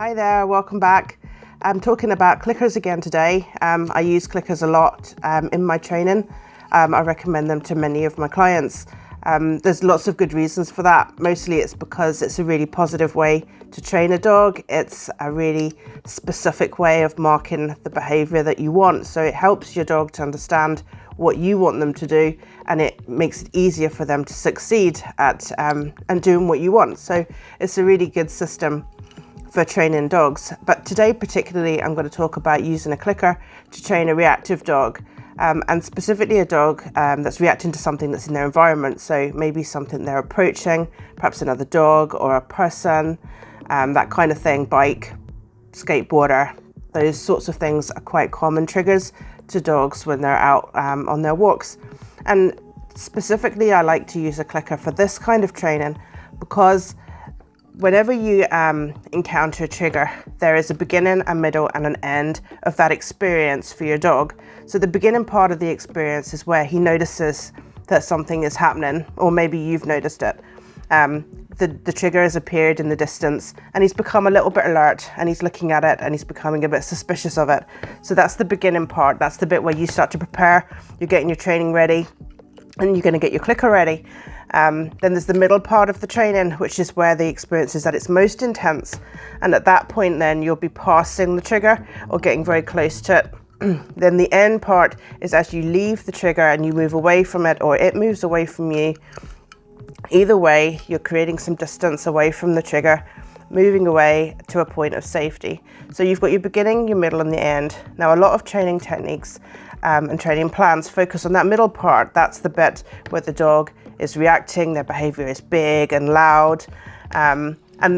Hi there, welcome back. I'm talking about clickers again today. I use clickers a lot in my training. I recommend them to many of my clients. There's lots of good reasons for that. Mostly it's because it's a really positive way to train a dog. It's a really specific way of marking the behavior that you want. So it helps your dog to understand what you want them to do, and it makes it easier for them to succeed at and doing what you want. So it's a really good system for training dogs. But today particularly I'm going to talk about using a clicker to train a reactive dog, and specifically a dog that's reacting to something that's in their environment. So maybe something they're approaching, perhaps another dog or a person, that kind of thing, bike, skateboarder. Those sorts of things are quite common triggers to dogs when they're out on their walks. And specifically I like to use a clicker for this kind of training because whenever you encounter a trigger, there is a beginning, a middle and an end of that experience for your dog. So the beginning part of the experience is where he notices that something is happening, or maybe you've noticed it. The trigger has appeared in the distance and he's become a little bit alert and he's looking at it and he's becoming a bit suspicious of it. So that's the beginning part. That's the bit where you start to prepare, you're getting your training ready and you're going to get your clicker ready. Then there's the middle part of the training, which is where the experience is at its most intense. And at that point then you'll be passing the trigger or getting very close to it. Then the end part is as you leave the trigger and you move away from it, or it moves away from you. Either way, you're creating some distance away from the trigger, moving away to a point of safety. So you've got your beginning, your middle and the end. Now a lot of training techniques and training plans focus on that middle part. That's the bit where the dog is reacting, their behavior is big and loud, and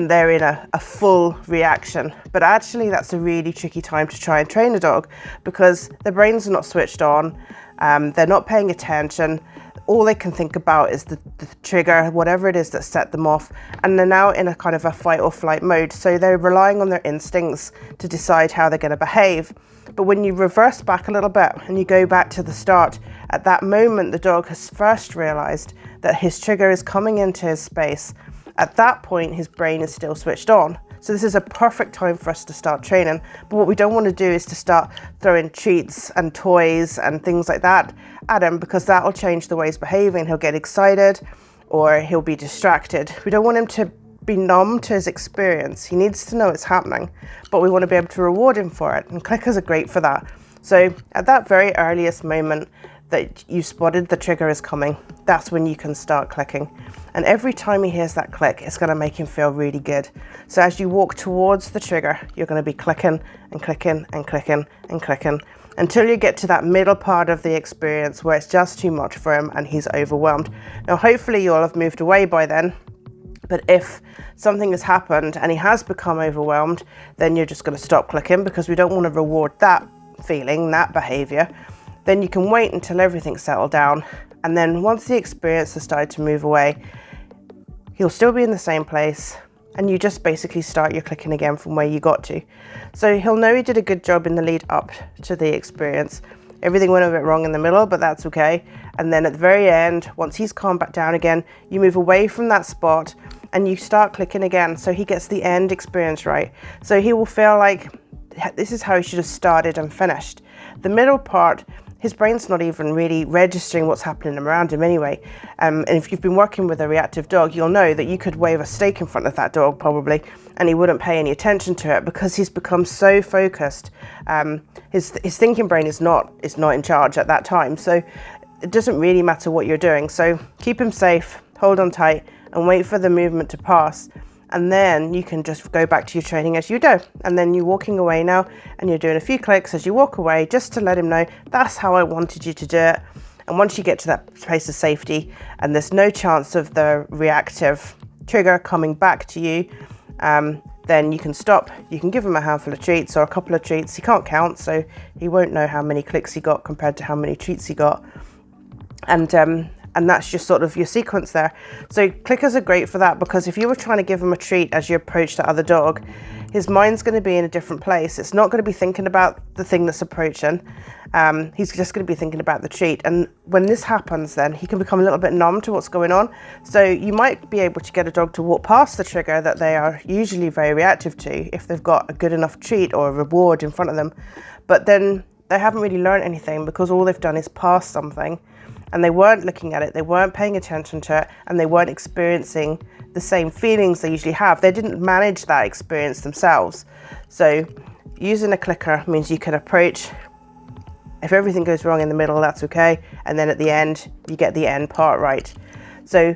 they're in a full reaction. But actually that's a really tricky time to try and train a dog because their brains are not switched on, they're not paying attention. All they can think about is the trigger, whatever it is that set them off, and they're now in a kind of a fight or flight mode. So they're relying on their instincts to decide how they're going to behave. But when you reverse back a little bit and you go back to the start, at that moment the dog has first realized that his trigger is coming into his space. At that point his brain is still switched on. So this is a perfect time for us to start training. But what we don't want to do is to start throwing treats and toys and things like that at him, because that'll change the way he's behaving. He'll get excited or he'll be distracted. We don't want him to be numb to his experience. He needs to know it's happening, but we want to be able to reward him for it. And clickers are great for that. So at that very earliest moment that you spotted the trigger is coming, that's when you can start clicking. And every time he hears that click, it's going to make him feel really good. So as you walk towards the trigger, you're going to be clicking and clicking and clicking and clicking until you get to that middle part of the experience where it's just too much for him and he's overwhelmed. Now, hopefully you'll have moved away by then. But if something has happened and he has become overwhelmed, then you're just going to stop clicking because we don't want to reward that feeling, that behavior. Then you can wait until everything's settled down. And then once the experience has started to move away, he'll still be in the same place and you just basically start your clicking again from where you got to. So he'll know he did a good job in the lead up to the experience. Everything went a bit wrong in the middle, but that's okay. And then at the very end, once he's calmed back down again, you move away from that spot and you start clicking again. So he gets the end experience right. So he will feel like this is how he should have started and finished. The middle part, his brain's not even really registering what's happening around him anyway. And if you've been working with a reactive dog, you'll know that you could wave a steak in front of that dog probably, and he wouldn't pay any attention to it because he's become so focused. His thinking brain is not in charge at that time. So it doesn't really matter what you're doing. So keep him safe, hold on tight, and wait for the movement to pass. And then you can just go back to your training as you do. And then you're walking away now and you're doing a few clicks as you walk away just to let him know that's how I wanted you to do it. And once you get to that place of safety and there's no chance of the reactive trigger coming back to you, then you can stop. You can give him a handful of treats or a couple of treats. He can't count, so he won't know how many clicks he got compared to how many treats he got. And and that's just sort of your sequence there. So clickers are great for that, because if you were trying to give him a treat as you approach the other dog, his mind's going to be in a different place. It's not going to be thinking about the thing that's approaching. He's just going to be thinking about the treat. And when this happens, then he can become a little bit numb to what's going on. So you might be able to get a dog to walk past the trigger that they are usually very reactive to if they've got a good enough treat or a reward in front of them. But then they haven't really learned anything, because all they've done is pass something, and they weren't looking at it, they weren't paying attention to it, and they weren't experiencing the same feelings they usually have. They didn't manage that experience themselves. So using a clicker means you can approach. If everything goes wrong in the middle, that's okay. And then at the end, you get the end part right. So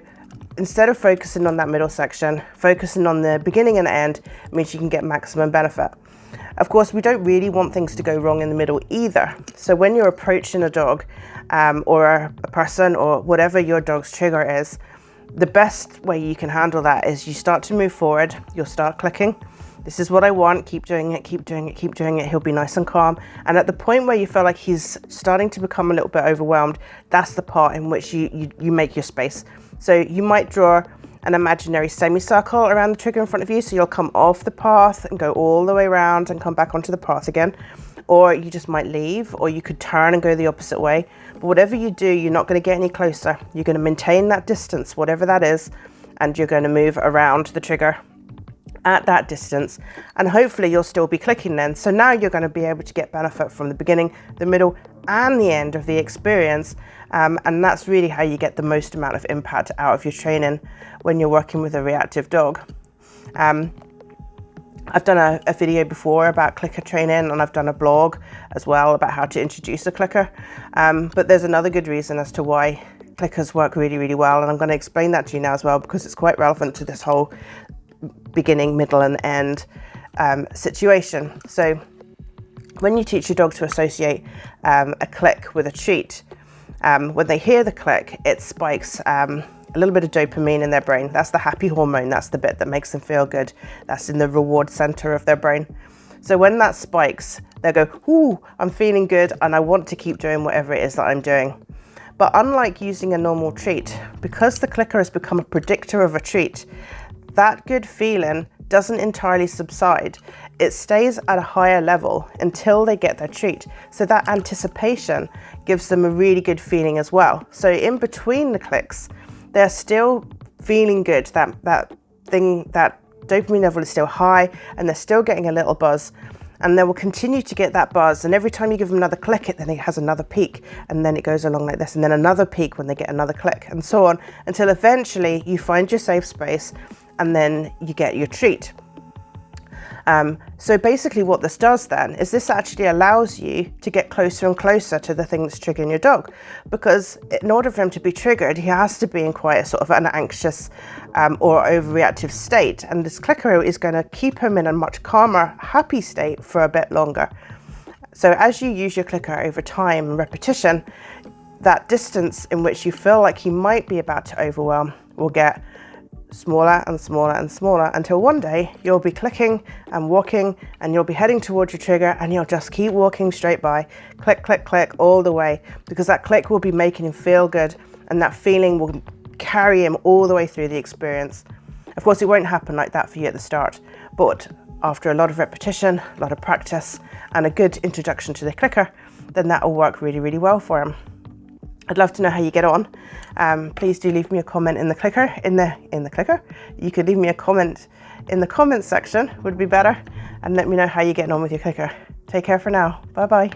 instead of focusing on that middle section, focusing on the beginning and end means you can get maximum benefit. Of course, we don't really want things to go wrong in the middle either. So when you're approaching a dog or a person or whatever your dog's trigger is, the best way you can handle that is you start to move forward, you'll start clicking. This is what I want, keep doing it, keep doing it, keep doing it. He'll be nice and calm. And at the point where you feel like he's starting to become a little bit overwhelmed, that's the part in which you make your space. So you might draw an imaginary semicircle around the trigger in front of you, so you'll come off the path and go all the way around and come back onto the path again. Or you just might leave, or you could turn and go the opposite way. But whatever you do, you're not going to get any closer. You're going to maintain that distance, whatever that is, and you're going to move around the trigger at that distance, and hopefully you'll still be clicking then. So now you're going to be able to get benefit from the beginning, the middle, and the end of the experience, and that's really how you get the most amount of impact out of your training when you're working with a reactive dog. I've done a video before about clicker training, and I've done a blog as well about how to introduce a clicker, but there's another good reason as to why clickers work really, really well, and I'm going to explain that to you now as well, because it's quite relevant to this whole beginning, middle and end situation. So when you teach your dog to associate a click with a treat, when they hear the click, it spikes a little bit of dopamine in their brain. That's the happy hormone. That's the bit that makes them feel good. That's in the reward center of their brain. So when that spikes, they'll go, ooh, I'm feeling good and I want to keep doing whatever it is that I'm doing. But unlike using a normal treat, because the clicker has become a predictor of a treat, that good feeling doesn't entirely subside. It stays at a higher level until they get their treat. So that anticipation gives them a really good feeling as well. So in between the clicks, they're still feeling good. That dopamine level is still high, and they're still getting a little buzz. And they will continue to get that buzz, and every time you give them another click, then it has another peak, and then it goes along like this, and then another peak when they get another click, and so on, until eventually you find your safe space, and then you get your treat. So basically what this does then is this actually allows you to get closer and closer to the thing that's triggering your dog, because in order for him to be triggered, he has to be in quite a sort of an anxious or overreactive state, and this clicker is going to keep him in a much calmer, happy state for a bit longer. So as you use your clicker over time and repetition, that distance in which you feel like he might be about to overwhelm will get smaller and smaller and smaller, until one day you'll be clicking and walking and you'll be heading towards your trigger, and you'll just keep walking straight by, click, click, click all the way, because that click will be making him feel good, and that feeling will carry him all the way through the experience. Of course, it won't happen like that for you at the start, but after a lot of repetition, a lot of practice, and a good introduction to the clicker, then that will work really, really well for him. I'd love to know how you get on. Please do leave me a comment in the clicker. You could leave me a comment in the comments section, would be better, and let me know how you're getting on with your clicker. Take care for now. Bye bye.